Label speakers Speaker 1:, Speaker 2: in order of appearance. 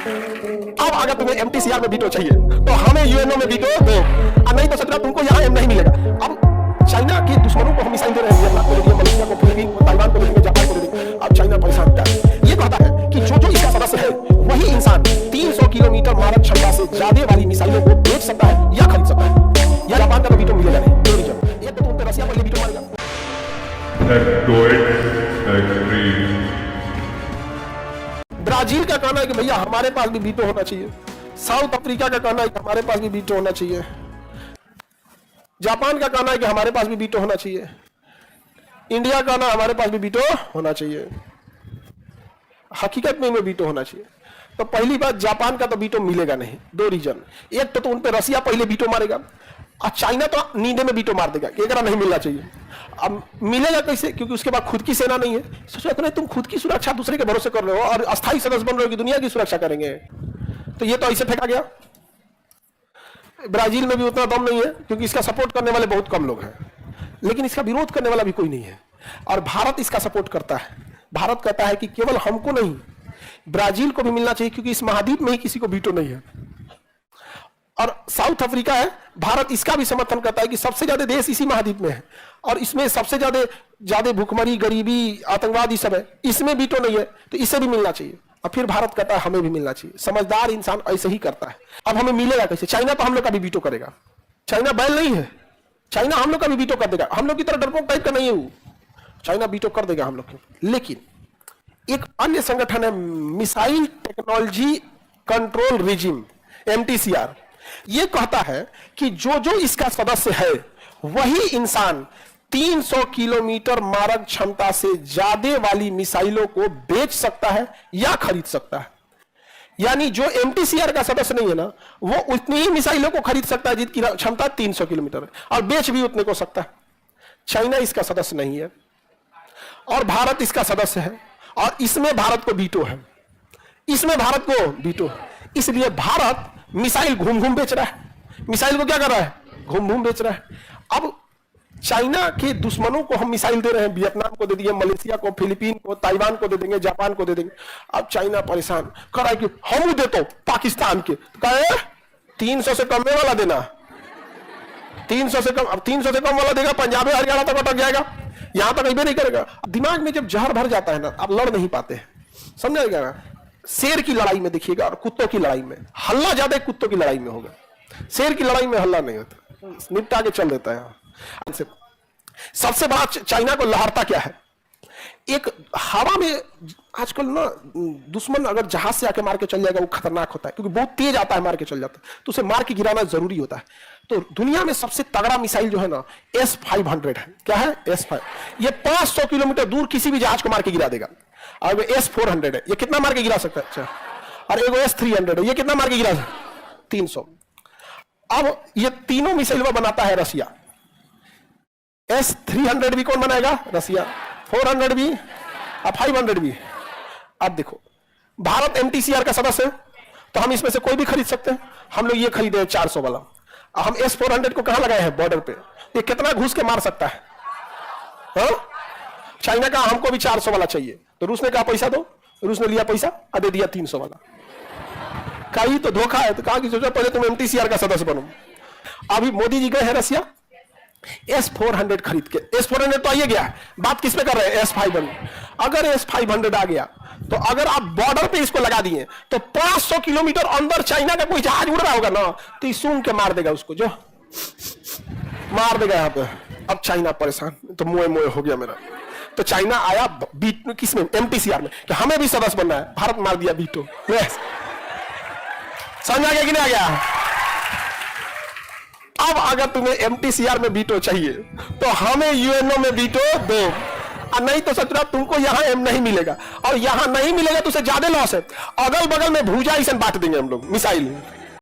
Speaker 1: अब अगर तुम्हें एमटीसीआर में वीटो चाहिए तो हमें यूएनओ में वीटो दो, और नहीं तो सत्रह तुमको यहाँ एम नहीं मिलेगा। अब चाइना के दुश्मनों को हम मिसाइल दे रहे हैं, वियतनाम को दे दिए, मलेशिया को, फिलीपीन को, ताइवान को दे देंगे, जापान को दे देंगे। अब चाइना परेशान होता है। ये कहता है कि जो जो इसका सदस्य है वही इंसान 300 किलोमीटर मारक क्षमता से ज्यादा वाली मिसाइलों को बेच सकता है या खरीद सकता है। या जापान का वीटो मिलेगा नहीं, दो रीजन। एक तो तुम पे रसिया पहले वीटो मारेगा। ब्राजील का कहना है कि भैया हमारे पास भी वीटो होना चाहिए। साउथ अफ्रीका का कहना है कि हमारे पास भी वीटो होना चाहिए। जापान का कहना है कि हमारे पास भी वीटो होना चाहिए। इंडिया का कहना हमारे पास भी वीटो होना चाहिए। हकीकत में इनमें वीटो होना चाहिए। तो पहली बात, जापान का तो वीटो मिलेगा नहीं, दो रीजन। एक तो उन पे रसिया पहले वीटो मारेगा, और चाइना तो नींदे में वीटो मार देगा कि एकरा नहीं मिलना चाहिए। अब मिलेगा कैसे? क्योंकि उसके बाद खुद की सेना नहीं है। सोचो नहीं, तुम खुद की सुरक्षा दूसरे के भरोसे कर रहे हो और अस्थायी सदस्य बन रहे हो कि दुनिया की सुरक्षा करेंगे, तो ये तो ऐसे फेंका गया। ब्राजील में भी उतना दम नहीं है क्योंकि इसका सपोर्ट करने वाले बहुत कम लोग हैं, लेकिन इसका विरोध करने वाला भी कोई नहीं है। और भारत इसका सपोर्ट करता है। भारत कहता है कि केवल हमको नहीं, ब्राजील को भी मिलना चाहिए, क्योंकि इस महाद्वीप में ही किसी को वीटो नहीं है। और साउथ अफ्रीका है, भारत इसका भी समर्थन करता है कि सबसे ज्यादा देश इसी महाद्वीप में है और इसमें सबसे ज्यादा भूखमरी, गरीबी, आतंकवाद ये सब है, इसमें वीटो नहीं है, तो इसे भी मिलना चाहिए। और फिर भारत कहता है हमें भी मिलना चाहिए। समझदार इंसान ऐसे ही करता है। अब हमें मिलेगा कैसे? चाइना तो हम लोग का भी वीटो करेगा। चाइना बैल नहीं है, चाइना हम लोग का भी वीटो कर देगा। हम लोग की तरह डरपोक टाइप का नहीं है वो, चाइना वीटो कर देगा हम लोग को। लेकिन एक अन्य संगठन है, missile technology control regime, MTCR, ये कहता है कि जो जो इसका सदस्य है वही इंसान 300 किलोमीटर मारक क्षमता से ज्यादा वाली मिसाइलों को बेच सकता है या खरीद सकता है। यानी जो एमटीसीआर का सदस्य नहीं है ना, वो उतनी ही मिसाइलों को खरीद सकता है जिसकी क्षमता 300 किलोमीटर है, और बेच भी उतने को सकता है। चाइना इसका सदस्य नहीं है और भारत इसका सदस्य है, और इसमें भारत को वीटो है, इसमें भारत को वीटो। इसलिए भारत मिसाइल घूम घूम बेच रहा है। मिसाइल को क्या कर रहा है? घूम घूम बेच रहा है। अब चाइना के दुश्मनों को हम मिसाइल दे रहे हैं, वियतनाम को दे दिए, मलेशिया को, फिलीपीन को, ताइवान को दे देंगे, जापान को दे देंगे। अब चाइना परेशान कर रहा है कि हम देते पाकिस्तान के, कहे 300 से कम वाला देना, 300 से कम। अब 300 से कम वाला देगा, पंजाब हरियाणा तक अटक जाएगा, यहां तक कहीं नहीं करेगा। दिमाग में जब जहर भर जाता है ना, आप लड़ नहीं पाते हैं। समझ शेर की लड़ाई में देखिएगा और कुत्तों की लड़ाई में हल्ला ज्यादा कुत्तों की लड़ाई में होगा, शेर की लड़ाई में हल्ला नहीं होता, निपटा के चल देता है। सबसे बड़ा चाइना को लहरता क्या है? एक हवा में आजकल ना, दुश्मन अगर जहाज से आके मार के चल जाएगा वो खतरनाक होता है, क्योंकि बहुत तेज आता है, मार के चल जाता है, तो उसे मार के गिराना जरूरी होता है। तो दुनिया में सबसे तगड़ा मिसाइल जो है ना, S-500 है। क्या है? S-5। ये 500 किलोमीटर दूर किसी भी जहाज को मार के गिरा देगा। और S-400 है, ये कितना मार के गिरा सकता है? अच्छा। और एगो S-300 है, ये कितना मार के गिरा सकता है? 300। अब ये तीनों मिसाइल बनाता है रसिया। S-300 भी कौन बनाएगा? रसिया। 400 भी और 500 भी। अब देखो, भारत एमटीसीआर का सदस्य है, तो हम इसमें से कोई भी खरीद सकते हैं। हम लोग ये खरीदे 400 वाला, हम S-400 को कहां लगाए हैं? बॉर्डर पे। ये कितना घुस के मार सकता है? हाँ? चाइना का हमको भी 400 वाला चाहिए, तो रूस ने कहा पैसा दो, रूस ने लिया पैसा और दे दिया 300 वाला। कहीं तो धोखा है। तो कहा कि सोचो पहले तुम एमटीसीआर का सदस्य बनो। अभी मोदी जी गए हैं रसिया S-400 खरीद के। S-400 तो आइए गया, बात किस पे कर रहे हैं? S-500। अगर S-500 आ गया, तो अगर आप बॉर्डर पे इसको लगा दिए, तो 500 किलोमीटर अंदर चाइना का कोई जहाज उड़ रहा होगा ना, तो सूंघ के मार देगा उसको, जो मार देगा यहाँ पे। अब चाइना परेशान, तो मोए मोए हो गया मेरा। तो चाइना आया किसमें? एमटीसीआर में, कि हमें भी सदस्य बनना है। भारत मार दिया वीटो। समझ आ गया कि नहीं आ गया? अब अगर तुम्हें एमटीसीआर में वीटो चाहिए तो हमें यूएनओ में वीटो दो, और नहीं तो सच तुमको यहां एम नहीं मिलेगा, और यहां नहीं मिलेगा तो उसे ज्यादा लॉस है। अगल बगल में भूजा इसे बांट देंगे हम लोग मिसाइल।